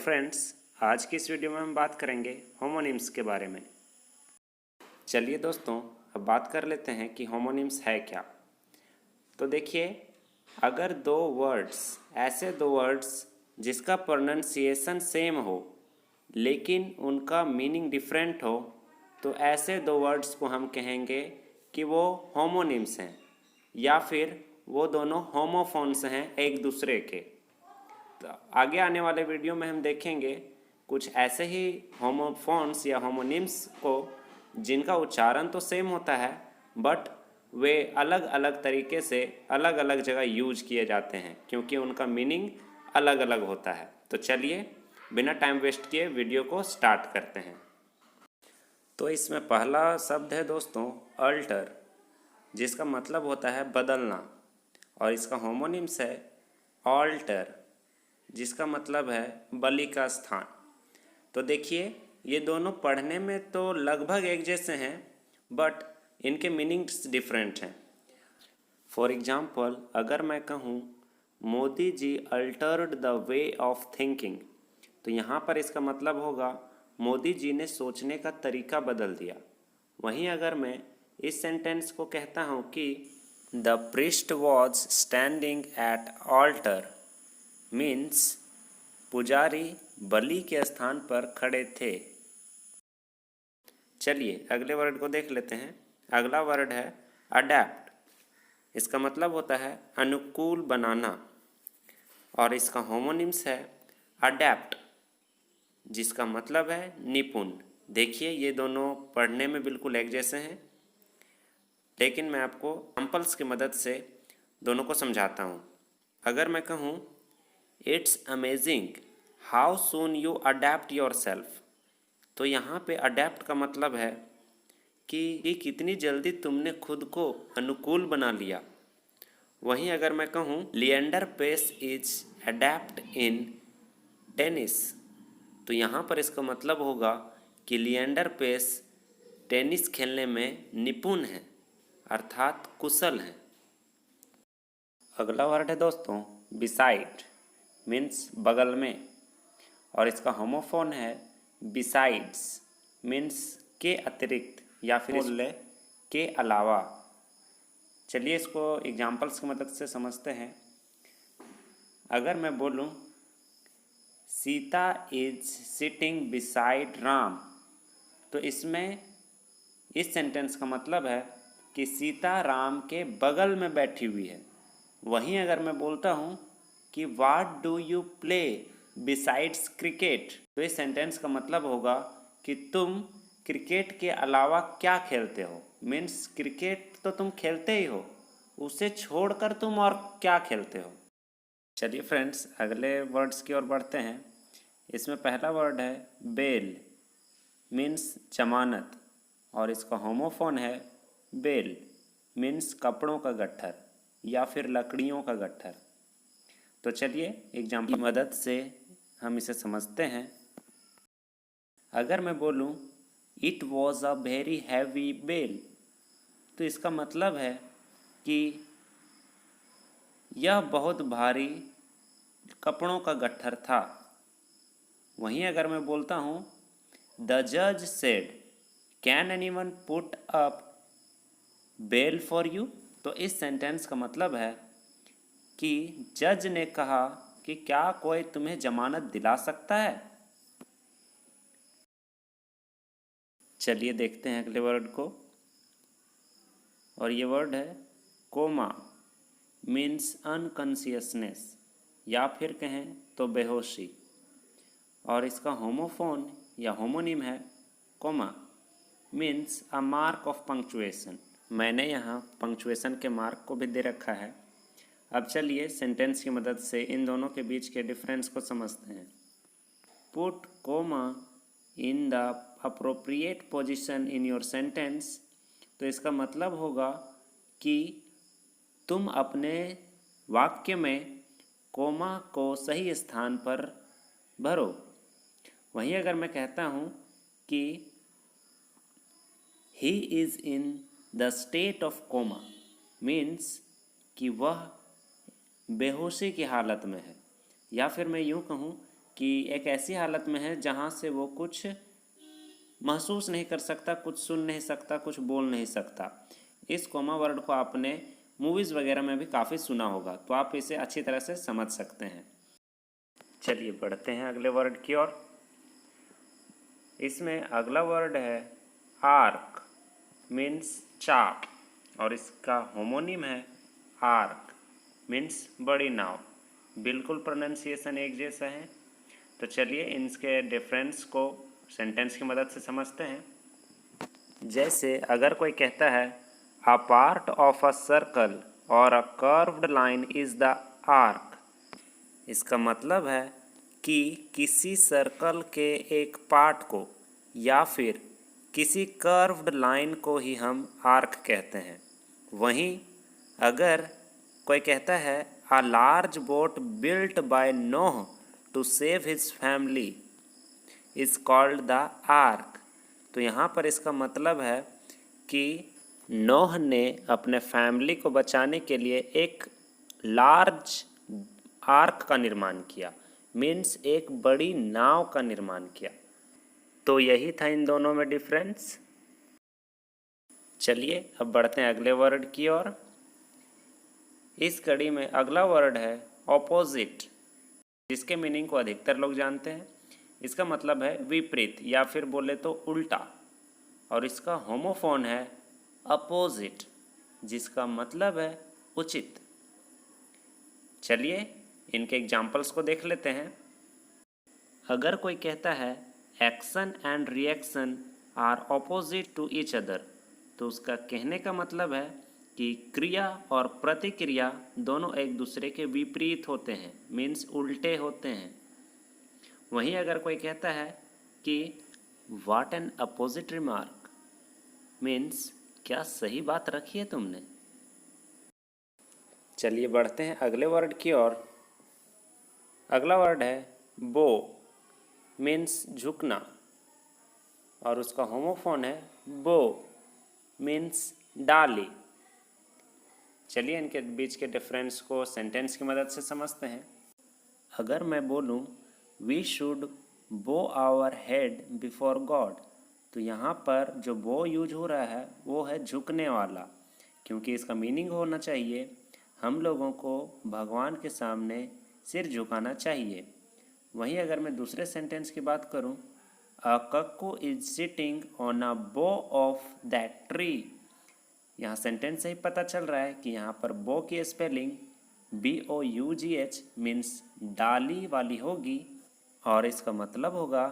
Friends, आज की इस वीडियो में हम बात करेंगे होमोनिम्स के बारे में। चलिए दोस्तों, अब बात कर लेते हैं कि होमोनिम्स है क्या। तो देखिए, अगर ऐसे दो वर्ड्स जिसका प्रोनंसिएशन सेम हो लेकिन उनका मीनिंग डिफरेंट हो, तो ऐसे दो वर्ड्स को हम कहेंगे कि वो होमोनिम्स हैं या फिर वो दोनों होमोफोन्स हैं एक दूसरे के। तो आगे आने वाले वीडियो में हम देखेंगे कुछ ऐसे ही होमोफोन्स या होमोनिम्स को जिनका उच्चारण तो सेम होता है बट वे अलग अलग तरीके से अलग अलग जगह यूज किए जाते हैं क्योंकि उनका मीनिंग अलग अलग होता है। तो चलिए बिना टाइम वेस्ट किए वीडियो को स्टार्ट करते हैं। तो इसमें पहला शब्द है दोस्तों अल्टर, जिसका मतलब होता है बदलना, और इसका होमोनिम्स है ऑल्टर, जिसका मतलब है बलि का स्थान। तो देखिए, ये दोनों पढ़ने में तो लगभग एक जैसे हैं बट इनके मीनिंग्स डिफरेंट हैं। फॉर एग्जाम्पल, अगर मैं कहूँ Modi ji altered the way of thinking, तो यहाँ पर इसका मतलब होगा मोदी जी ने सोचने का तरीका बदल दिया। वहीं अगर मैं इस सेंटेंस को कहता हूँ कि the priest was standing at altar, means पुजारी बलि के स्थान पर खड़े थे। चलिए अगले वर्ड को देख लेते हैं। अगला वर्ड है अडैप्ट। इसका मतलब होता है अनुकूल बनाना, और इसका होमोनिम्स है अडैप्ट, जिसका मतलब है निपुण। देखिए, ये दोनों पढ़ने में बिल्कुल एक जैसे हैं, लेकिन मैं आपको एग्जाम्पल्स की मदद से दोनों को समझाता हूँ। अगर मैं कहूँ it's amazing how soon you adapt your self, तो यहाँ पे अडेप्ट का मतलब है कि कितनी जल्दी तुमने खुद को अनुकूल बना लिया। वहीं अगर मैं कहूँ Leander Paes is adept in tennis, तो यहाँ पर इसका मतलब होगा कि लिएंडर पेस टेनिस खेलने में निपुण है, अर्थात कुशल हैं। अगला वर्ड है दोस्तों बिसाइड, मीन्स बगल में, और इसका होमोफोन है बिसाइड्स, मीन्स के अतिरिक्त या फिर बोल ले के अलावा। चलिए इसको एग्जाम्पल्स की मदद से समझते हैं। अगर मैं बोलूं Sita is sitting beside Ram, तो इसमें इस सेंटेंस का मतलब है कि सीता राम के बगल में बैठी हुई है। वहीं अगर मैं बोलता हूँ कि what do you play besides cricket, तो इस सेंटेंस का मतलब होगा कि तुम क्रिकेट के अलावा क्या खेलते हो। मीन्स क्रिकेट तो तुम खेलते ही हो, उसे छोड़कर तुम और क्या खेलते हो। चलिए फ्रेंड्स, अगले वर्ड्स की ओर बढ़ते हैं। इसमें पहला वर्ड है बेल, मीन्स जमानत, और इसका होमोफोन है बेल, मीन्स कपड़ों का गट्ठर या फिर लकड़ियों का गट्ठर। तो चलिए एग्जाम्पल की मदद से हम इसे समझते हैं। अगर मैं बोलूं it was a very heavy bell, तो इसका मतलब है कि यह बहुत भारी कपड़ों का गट्ठर था। वहीं अगर मैं बोलता हूँ द जज said can anyone put up bail for you, तो इस सेंटेंस का मतलब है कि जज ने कहा कि क्या कोई तुम्हें जमानत दिला सकता है। चलिए देखते हैं अगले वर्ड को, और ये वर्ड है कोमा, मीन्स अनकॉन्शियसनेस या फिर कहें तो बेहोशी, और इसका होमोफोन या होमोनिम है comma, means a mark of punctuation. मैंने यहाँ पंक्चुएशन के मार्क को भी दे रखा है। अब चलिए सेंटेंस की मदद से इन दोनों के बीच के डिफरेंस को समझते हैं। Put comma in the appropriate position in your sentence, तो इसका मतलब होगा कि तुम अपने वाक्य में कोमा को सही स्थान पर भरो। वहीं अगर मैं कहता हूँ कि he is in the state of coma, means कि वह बेहोशी की हालत में है, या फिर मैं यूँ कहूँ कि एक ऐसी हालत में है जहाँ से वो कुछ महसूस नहीं कर सकता, कुछ सुन नहीं सकता, कुछ बोल नहीं सकता। इस कोमा वर्ड को आपने मूवीज़ वगैरह में भी काफ़ी सुना होगा, तो आप इसे अच्छी तरह से समझ सकते हैं। चलिए बढ़ते हैं अगले वर्ड की ओर। इसमें अगला वर्ड है आर्क, मीन्स चाप, और इसका होमोनिम है आर्क, मीन्स बड़ी नाव। बिल्कुल प्रोनाउंसिएशन एक जैसा है। तो चलिए इनके डिफरेंस को सेंटेंस की मदद से समझते हैं। जैसे अगर कोई कहता है a part of a circle और a curved line is the arc, इसका मतलब है कि किसी सर्कल के एक पार्ट को या फिर किसी कर्व्ड लाइन को ही हम आर्क कहते हैं। वहीं अगर कोई कहता है a large boat built by Noah to save his family is called the ark, तो यहाँ पर इसका मतलब है कि नोह ने अपने फैमिली को बचाने के लिए एक लार्ज आर्क का निर्माण किया, मीन्स एक बड़ी नाव का निर्माण किया। तो यही था इन दोनों में डिफरेंस। चलिए अब बढ़ते हैं अगले वर्ड की ओर। इस कड़ी में अगला वर्ड है ऑपोजिट, जिसके मीनिंग को अधिकतर लोग जानते हैं। इसका मतलब है विपरीत या फिर बोले तो उल्टा, और इसका होमोफोन है अपोजिट, जिसका मतलब है उचित। चलिए इनके एग्जाम्पल्स को देख लेते हैं। अगर कोई कहता है action and reaction are opposite to each other, तो उसका कहने का मतलब है कि क्रिया और प्रतिक्रिया दोनों एक दूसरे के विपरीत होते हैं, मीन्स उल्टे होते हैं। वहीं अगर कोई कहता है कि what an opposite remark, means क्या सही बात रखी है तुमने। चलिए बढ़ते हैं अगले वर्ड की ओर। अगला वर्ड है बो, मीन्स झुकना, और उसका होमोफोन है बो, मीन्स डाली। चलिए इनके बीच के डिफरेंस को सेंटेंस की मदद से समझते हैं। अगर मैं बोलूँ वी शुड बो आवर हेड बिफोर गॉड, तो यहाँ पर जो बो यूज हो रहा है वो है झुकने वाला, क्योंकि इसका मीनिंग होना चाहिए हम लोगों को भगवान के सामने सिर झुकाना चाहिए। वहीं अगर मैं दूसरे सेंटेंस की बात करूँ, a cuckoo is sitting on a bough of that tree, यहाँ सेंटेंस से ही पता चल रहा है कि यहाँ पर बो की स्पेलिंग BOUGH मीन्स डाली वाली होगी, और इसका मतलब होगा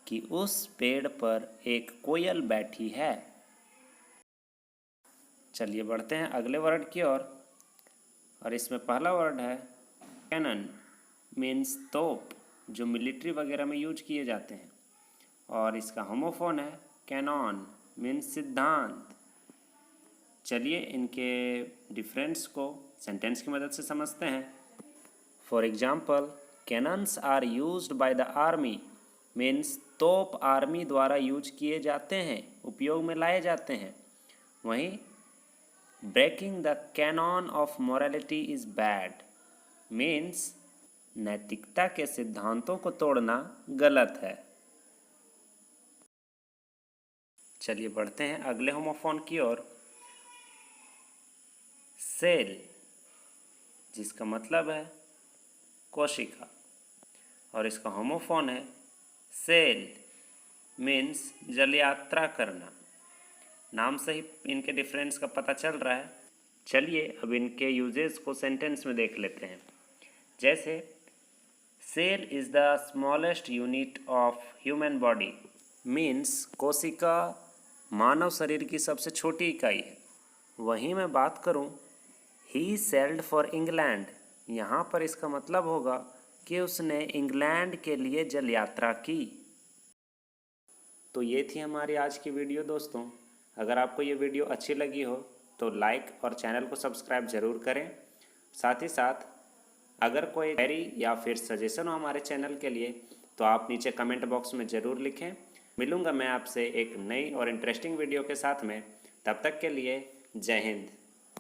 कि उस पेड़ पर एक कोयल बैठी है। चलिए बढ़ते हैं अगले वर्ड की ओर, और इसमें पहला वर्ड है कैनन, मीन्स तोप, जो मिलिट्री वगैरह में यूज किए जाते हैं, और इसका होमोफोन है कैनॉन, मीन्स सिद्धांत। चलिए इनके डिफरेंस को सेंटेंस की मदद से समझते हैं। For example, cannons are used by the army, means तोप आर्मी द्वारा यूज किए जाते हैं, उपयोग में लाए जाते हैं। वहीं breaking the canon of morality is bad, means नैतिकता के सिद्धांतों को तोड़ना गलत है। चलिए बढ़ते हैं अगले होमोफोन की ओर। सेल, जिसका मतलब है कोशिका, और इसका होमोफोन है सेल, मीन्स जल यात्रा करना। नाम से ही इनके डिफरेंस का पता चल रहा है। चलिए अब इनके यूजेस को सेंटेंस में देख लेते हैं। जैसे cell is the smallest unit of human body, means कोशिका मानव शरीर की सबसे छोटी इकाई है। वहीं मैं बात करूं ही सेल्ड फॉर इंग्लैंड, यहाँ पर इसका मतलब होगा कि उसने इंग्लैंड के लिए जल यात्रा की। तो ये थी हमारी आज की वीडियो दोस्तों। अगर आपको ये वीडियो अच्छी लगी हो तो लाइक और चैनल को सब्सक्राइब ज़रूर करें। साथ ही साथ अगर कोई क्वेरी या फिर सजेशन हो हमारे चैनल के लिए तो आप नीचे कमेंट बॉक्स में ज़रूर लिखें। मिलूँगा मैं आपसे एक नई और इंटरेस्टिंग वीडियो के साथ में। तब तक के लिए जय हिंद।